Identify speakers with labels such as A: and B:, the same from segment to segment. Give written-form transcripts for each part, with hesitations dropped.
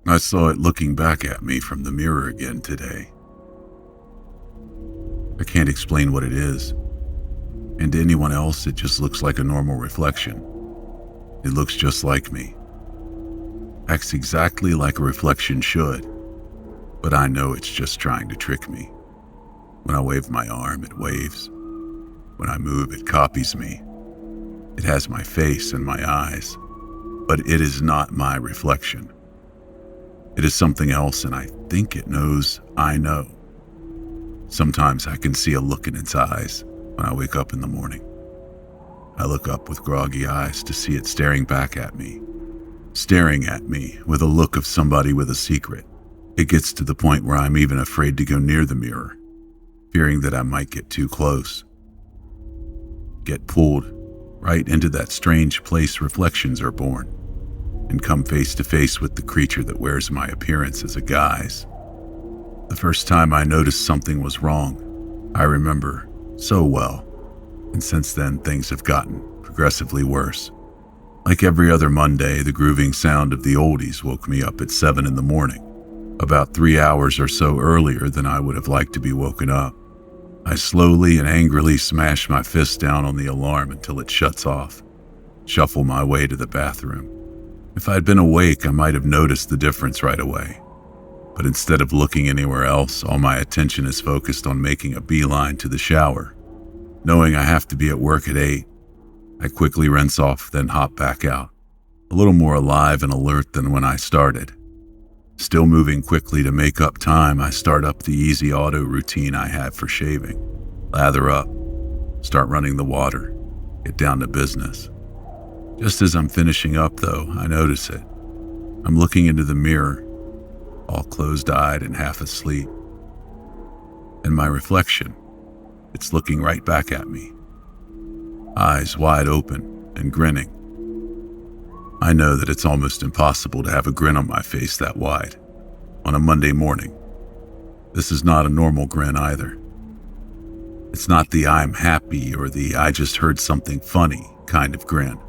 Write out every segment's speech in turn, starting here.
A: I saw it looking back at me from the mirror again today. I can't explain what it is, and to anyone else it just looks like a normal reflection. It looks just like me. Acts exactly like a reflection should, but I know it's just trying to trick me. When I wave my arm, it waves. When I move, it copies me. It has my face and my eyes, but it is not my reflection. It is something else, and I think it knows I know. Sometimes I can see a look in its eyes when I wake up in the morning. I look up with groggy eyes to see it staring back at me with a look of somebody with a secret. It gets to the point where I'm even afraid to go near the mirror, fearing that I might get too close. Get pulled right into that strange place reflections are born, and come face to face with the creature that wears my appearance as a guise. The first time I noticed something was wrong, I remember so well, and since then things have gotten progressively worse. Like every other Monday, the grooving sound of the oldies woke me up at 7 in the morning, about 3 hours or so earlier than I would have liked to be woken up. I slowly and angrily smash my fist down on the alarm until it shuts off, shuffle my way to the bathroom. If I'd been awake, I might have noticed the difference right away. But instead of looking anywhere else, all my attention is focused on making a beeline to the shower. Knowing I have to be at work at 8, I quickly rinse off, then hop back out, a little more alive and alert than when I started. Still moving quickly to make up time, I start up the easy auto routine I have for shaving. Lather up, start running the water, get down to business. Just as I'm finishing up, though, I notice it. I'm looking into the mirror, all closed-eyed and half asleep. And my reflection, it's looking right back at me, eyes wide open and grinning. I know that it's almost impossible to have a grin on my face that wide on a Monday morning. This is not a normal grin either. It's not the I'm happy or the I just heard something funny kind of grin.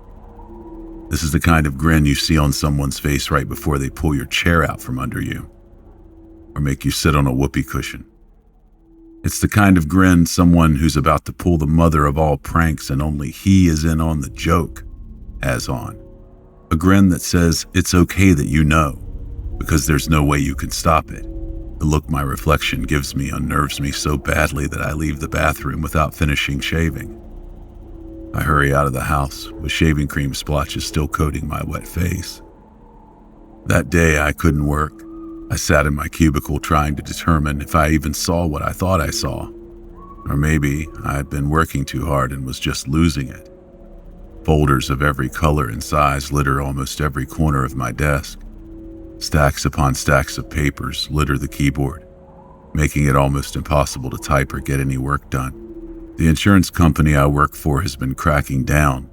A: This is the kind of grin you see on someone's face right before they pull your chair out from under you or make you sit on a whoopee cushion. It's the kind of grin someone who's about to pull the mother of all pranks and only he is in on the joke has on. A grin that says it's okay that you know, because there's no way you can stop it. The look my reflection gives me unnerves me so badly that I leave the bathroom without finishing shaving. I hurry out of the house with shaving cream splotches still coating my wet face. That day I couldn't work. I sat in my cubicle trying to determine if I even saw what I thought I saw. Or maybe I had been working too hard and was just losing it. Folders of every color and size litter almost every corner of my desk. Stacks upon stacks of papers litter the keyboard, making it almost impossible to type or get any work done. The insurance company I work for has been cracking down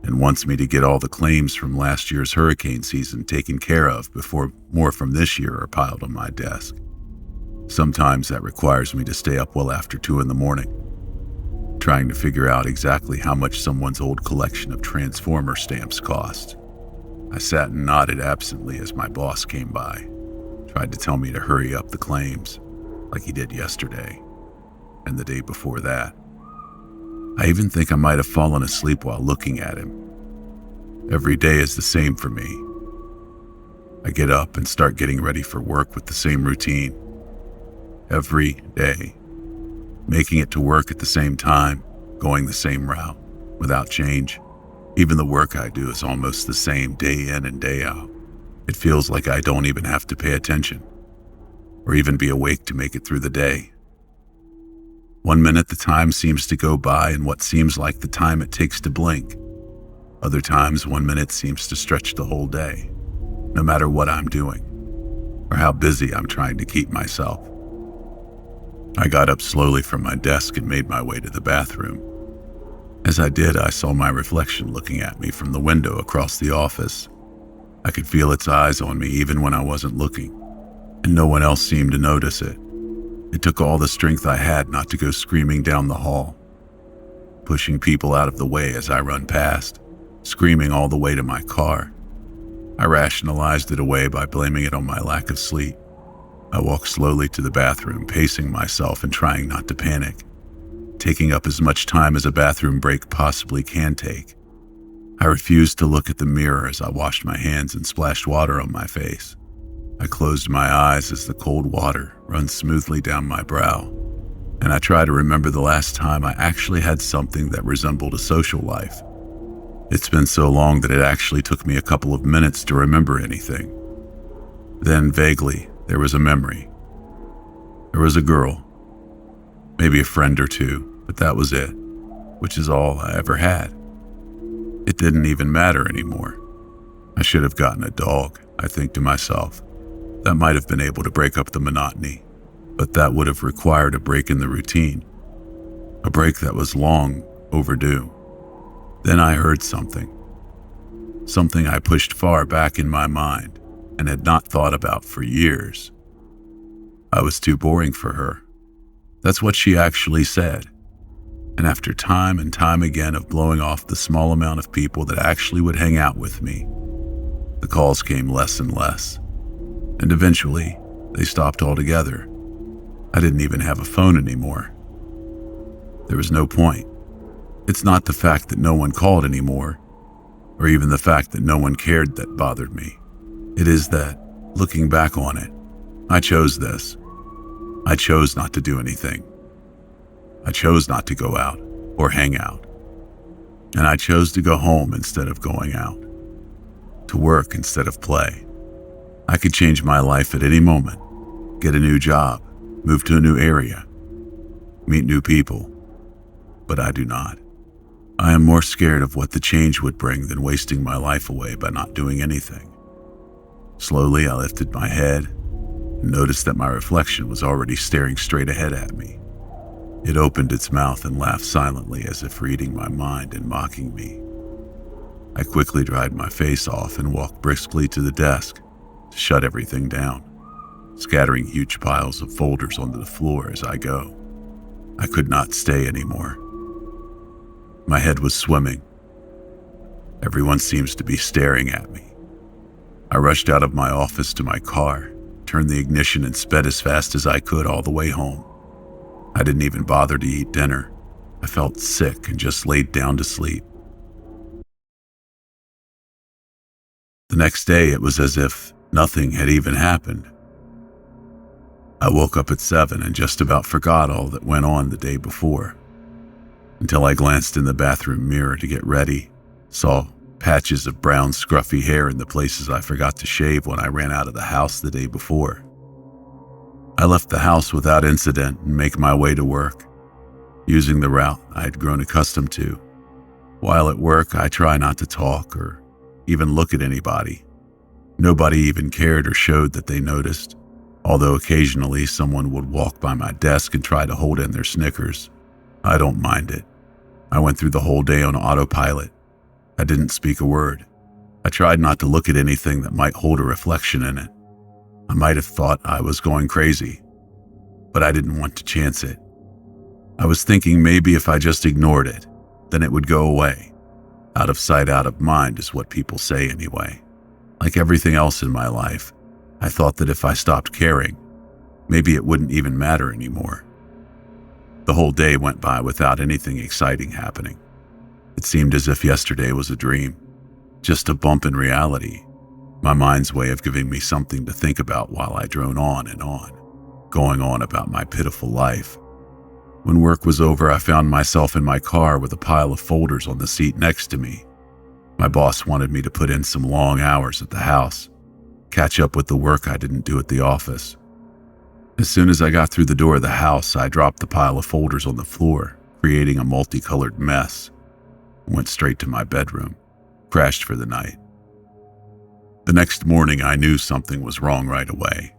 A: and wants me to get all the claims from last year's hurricane season taken care of before more from this year are piled on my desk. Sometimes that requires me to stay up well after 2 in the morning, trying to figure out exactly how much someone's old collection of Transformer stamps cost. I sat and nodded absently as my boss came by, tried to tell me to hurry up the claims, like he did yesterday and the day before that. I even think I might have fallen asleep while looking at him. Every day is the same for me. I get up and start getting ready for work with the same routine. Every day. Making it to work at the same time, going the same route, without change. Even the work I do is almost the same day in and day out. It feels like I don't even have to pay attention, or even be awake to make it through the day. 1 minute the time seems to go by in what seems like the time it takes to blink. Other times 1 minute seems to stretch the whole day, no matter what I'm doing, or how busy I'm trying to keep myself. I got up slowly from my desk and made my way to the bathroom. As I did, I saw my reflection looking at me from the window across the office. I could feel its eyes on me even when I wasn't looking, and no one else seemed to notice it. It took all the strength I had not to go screaming down the hall, pushing people out of the way as I run past, screaming all the way to my car. I rationalized it away by blaming it on my lack of sleep. I walked slowly to the bathroom, pacing myself and trying not to panic, taking up as much time as a bathroom break possibly can take. I refused to look at the mirror as I washed my hands and splashed water on my face. I closed my eyes as the cold water runs smoothly down my brow, and I try to remember the last time I actually had something that resembled a social life. It's been so long that it actually took me a couple of minutes to remember anything. Then, vaguely, there was a memory. There was a girl, maybe a friend or two, but that was it, which is all I ever had. It didn't even matter anymore. I should have gotten a dog, I think to myself. That might have been able to break up the monotony, but that would have required a break in the routine, a break that was long overdue. Then I heard something I pushed far back in my mind and had not thought about for years. I was too boring for her. That's what she actually said. And after time and time again of blowing off the small amount of people that actually would hang out with me, the calls came less and less. And eventually, they stopped altogether. I didn't even have a phone anymore. There was no point. It's not the fact that no one called anymore, or even the fact that no one cared that bothered me. It is that, looking back on it, I chose this. I chose not to do anything. I chose not to go out or hang out. And I chose to go home instead of going out, to work instead of play. I could change my life at any moment, get a new job, move to a new area, meet new people, but I do not. I am more scared of what the change would bring than wasting my life away by not doing anything. Slowly, I lifted my head and noticed that my reflection was already staring straight ahead at me. It opened its mouth and laughed silently as if reading my mind and mocking me. I quickly dried my face off and walked briskly to the desk to shut everything down, scattering huge piles of folders onto the floor as I go. I could not stay anymore. My head was swimming. Everyone seems to be staring at me. I rushed out of my office to my car, turned the ignition and sped as fast as I could all the way home. I didn't even bother to eat dinner. I felt sick and just laid down to sleep. The next day, it was as if nothing had even happened. I woke up at 7 and just about forgot all that went on the day before, until I glanced in the bathroom mirror to get ready, saw patches of brown scruffy hair in the places I forgot to shave when I ran out of the house the day before. I left the house without incident and make my way to work, using the route I had grown accustomed to. While at work, I try not to talk or even look at anybody. Nobody even cared or showed that they noticed, although occasionally someone would walk by my desk and try to hold in their Snickers. I don't mind it. I went through the whole day on autopilot. I didn't speak a word. I tried not to look at anything that might hold a reflection in it. I might have thought I was going crazy, but I didn't want to chance it. I was thinking maybe if I just ignored it, then it would go away. Out of sight, out of mind is what people say anyway. Like everything else in my life, I thought that if I stopped caring, maybe it wouldn't even matter anymore. The whole day went by without anything exciting happening. It seemed as if yesterday was a dream, just a bump in reality, my mind's way of giving me something to think about while I drone on and on, going on about my pitiful life. When work was over, I found myself in my car with a pile of folders on the seat next to me. My boss wanted me to put in some long hours at the house, catch up with the work I didn't do at the office. As soon as I got through the door of the house, I dropped the pile of folders on the floor, creating a multicolored mess. Went straight to my bedroom, crashed for the night. The next morning, I knew something was wrong right away.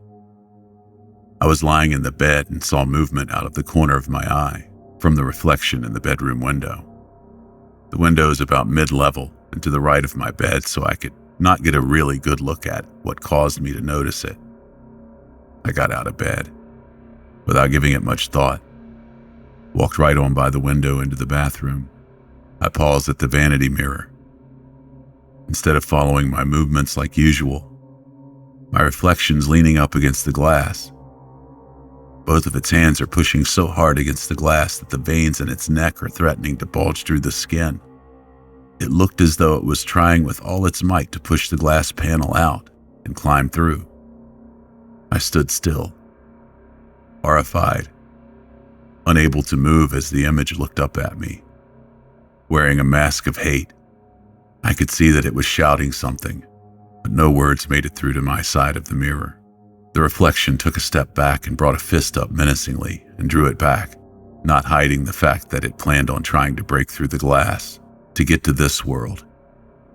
A: I was lying in the bed and saw movement out of the corner of my eye from the reflection in the bedroom window. The window is about mid-level and to the right of my bed, so I could not get a really good look at what caused me to notice it. I got out of bed, without giving it much thought, walked right on by the window into the bathroom. I paused at the vanity mirror. Instead of following my movements like usual, my reflection's leaning up against the glass. Both of its hands are pushing so hard against the glass that the veins in its neck are threatening to bulge through the skin. It looked as though it was trying with all its might to push the glass panel out and climb through. I stood still, horrified, unable to move as the image looked up at me, wearing a mask of hate. I could see that it was shouting something, but no words made it through to my side of the mirror. The reflection took a step back and brought a fist up menacingly and drew it back, not hiding the fact that it planned on trying to break through the glass to get to this world.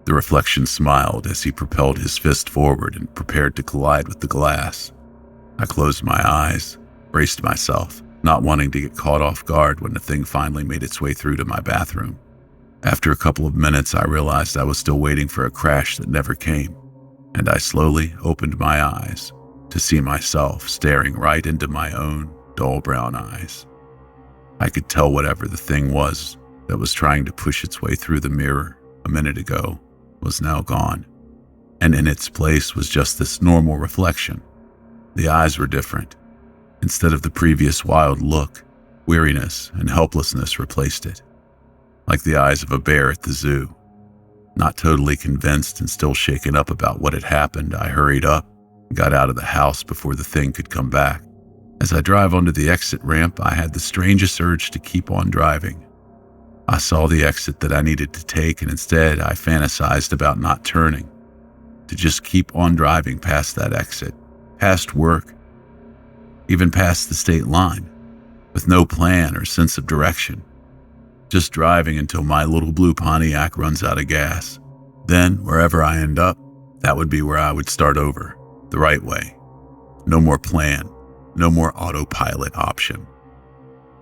A: The reflection smiled as he propelled his fist forward and prepared to collide with the glass. I closed my eyes, braced myself, not wanting to get caught off guard when the thing finally made its way through to my bathroom. After a couple of minutes, I realized I was still waiting for a crash that never came, and I slowly opened my eyes to see myself staring right into my own dull brown eyes. I could tell whatever the thing was that was trying to push its way through the mirror a minute ago was now gone, and in its place was just this normal reflection. The eyes were different. Instead of the previous wild look, weariness and helplessness replaced it, like the eyes of a bear at the zoo. Not totally convinced and still shaken up about what had happened, I hurried up and got out of the house before the thing could come back. As I drive onto the exit ramp, I had the strangest urge to keep on driving. I saw the exit that I needed to take, and instead I fantasized about not turning, to just keep on driving past that exit, past work, even past the state line, with no plan or sense of direction. Just driving until my little blue Pontiac runs out of gas. Then, wherever I end up, that would be where I would start over, the right way. No more plan, no more autopilot option.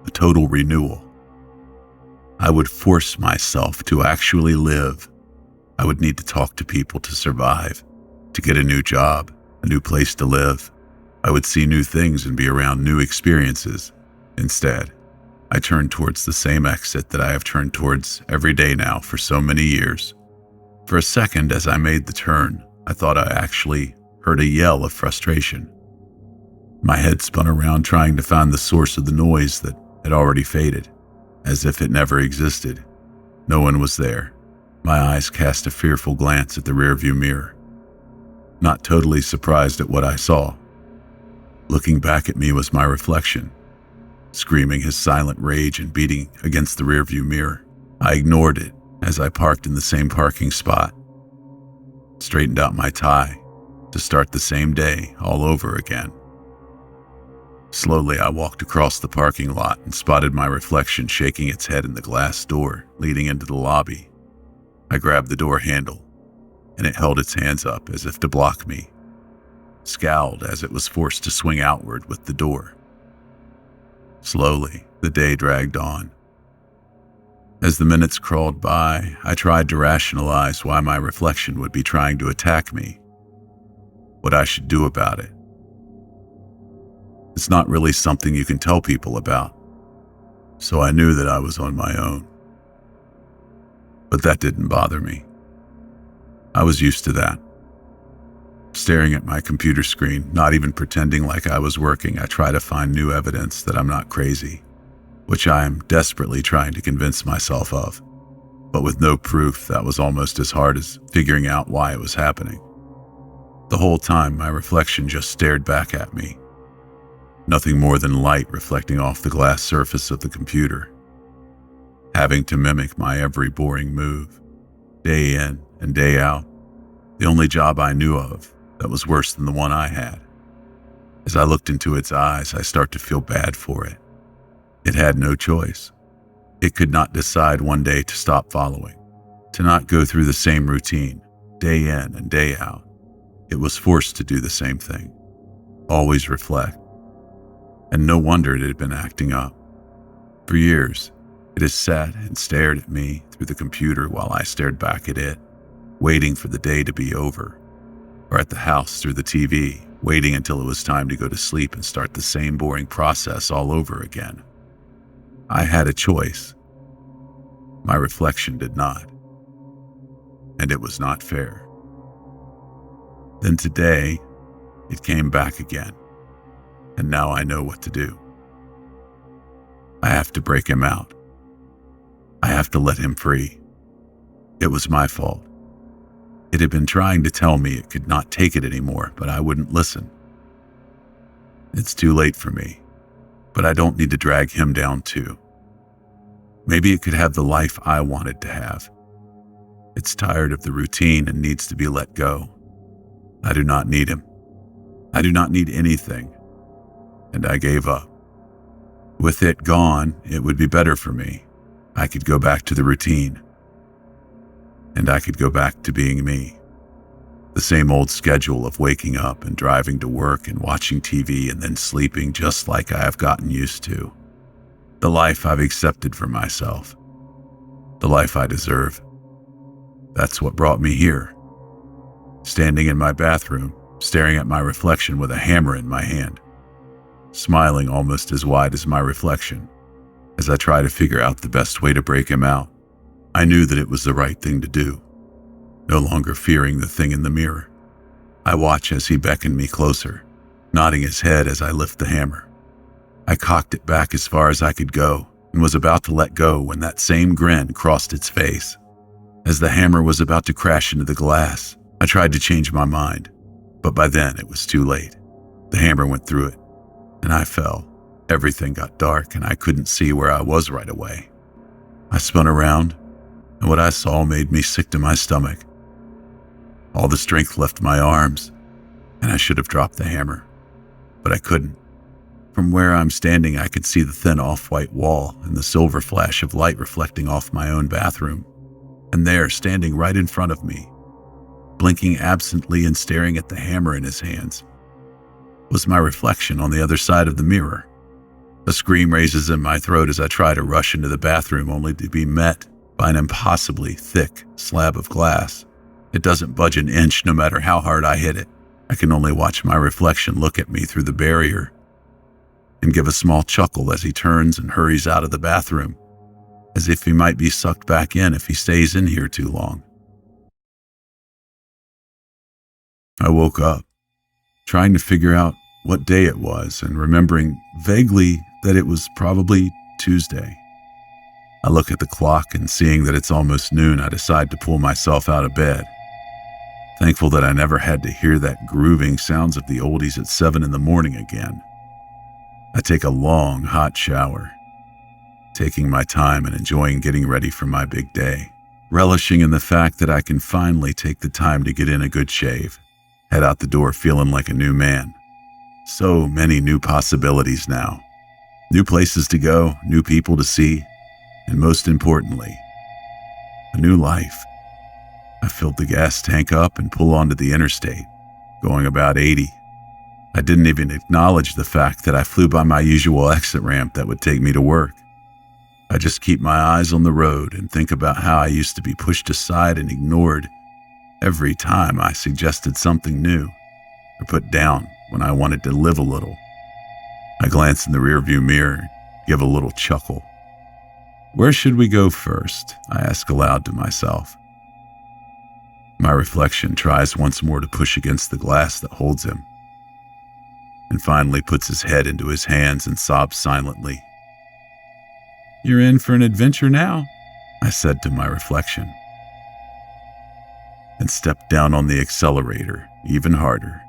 A: A total renewal. I would force myself to actually live. I would need to talk to people to survive, to get a new job, a new place to live. I would see new things and be around new experiences. Instead, I turned towards the same exit that I have turned towards every day now for so many years. For a second, as I made the turn, I thought I actually heard a yell of frustration. My head spun around trying to find the source of the noise that had already faded, as if it never existed. No one was there. My eyes cast a fearful glance at the rearview mirror, not totally surprised at what I saw. Looking back at me was my reflection, screaming his silent rage and beating against the rearview mirror. I ignored it as I parked in the same parking spot, straightened out my tie to start the same day all over again. Slowly, I walked across the parking lot and spotted my reflection shaking its head in the glass door leading into the lobby. I grabbed the door handle, and it held its hands up as if to block me, scowled as it was forced to swing outward with the door. Slowly, the day dragged on. As the minutes crawled by, I tried to rationalize why my reflection would be trying to attack me, what I should do about it. It's not really something you can tell people about, so I knew that I was on my own. But that didn't bother me. I was used to that. Staring at my computer screen, not even pretending like I was working, I try to find new evidence that I'm not crazy, which I am desperately trying to convince myself of. But with no proof, that was almost as hard as figuring out why it was happening. The whole time, my reflection just stared back at me. Nothing more than light reflecting off the glass surface of the computer, having to mimic my every boring move, day in and day out. The only job I knew of that was worse than the one I had. As I looked into its eyes, I start to feel bad for it. It had no choice. It could not decide one day to stop following, to not go through the same routine, day in and day out. It was forced to do the same thing, always reflect. And no wonder it had been acting up. For years, it has sat and stared at me through the computer while I stared back at it, waiting for the day to be over, or at the house through the TV, waiting until it was time to go to sleep and start the same boring process all over again. I had a choice. My reflection did not. and it was not fair. Then today, it came back again, and now I know what to do. I have to break him out. I have to let him free. It was my fault. It had been trying to tell me it could not take it anymore, but I wouldn't listen. It's too late for me, but I don't need to drag him down too. Maybe it could have the life I wanted to have. It's tired of the routine and needs to be let go. I do not need him. I do not need anything. And I gave up. With it gone, it would be better for me. I could go back to the routine. And I could go back to being me. The same old schedule of waking up and driving to work and watching TV and then sleeping just like I have gotten used to. The life I've accepted for myself. The life I deserve. That's what brought me here. Standing in my bathroom, staring at my reflection with a hammer in my hand. Smiling almost as wide as my reflection, as I try to figure out the best way to break him out. I knew that it was the right thing to do, no longer fearing the thing in the mirror. I watch as he beckoned me closer, nodding his head as I lift the hammer. I cocked it back as far as I could go and was about to let go when that same grin crossed its face. As the hammer was about to crash into the glass, I tried to change my mind, but by then it was too late. The hammer went through it, and I fell. Everything got dark, and I couldn't see where I was right away. I spun around, and what I saw made me sick to my stomach. All the strength left my arms, and I should have dropped the hammer, but I couldn't. From where I'm standing, I could see the thin off-white wall and the silver flash of light reflecting off my own bathroom. And there, standing right in front of me, blinking absently and staring at the hammer in his hands, was my reflection on the other side of the mirror. A scream raises in my throat as I try to rush into the bathroom, only to be met by an impossibly thick slab of glass. It doesn't budge an inch no matter how hard I hit it. I can only watch my reflection look at me through the barrier and give a small chuckle as he turns and hurries out of the bathroom, as if he might be sucked back in if he stays in here too long. I woke up, trying to figure out what day it was and remembering vaguely that it was probably Tuesday. I look at the clock and seeing that it's almost noon, I decide to pull myself out of bed. Thankful that I never had to hear that grooving sounds of the oldies at 7 in the morning again. I take a long, hot shower, taking my time and enjoying getting ready for my big day, relishing in the fact that I can finally take the time to get in a good shave, head out the door feeling like a new man. So many new possibilities now. New places to go, new people to see, and most importantly, a new life. I filled the gas tank up and pull onto the interstate, going about 80. I didn't even acknowledge the fact that I flew by my usual exit ramp that would take me to work. I just keep my eyes on the road and think about how I used to be pushed aside and ignored every time I suggested something new or put down when I wanted to live a little. I glance in the rearview mirror, give a little chuckle. Where should we go first? I ask aloud to myself. My reflection tries once more to push against the glass that holds him, and finally puts his head into his hands and sobs silently. "You're in for an adventure now," I said to my reflection, and stepped down on the accelerator even harder.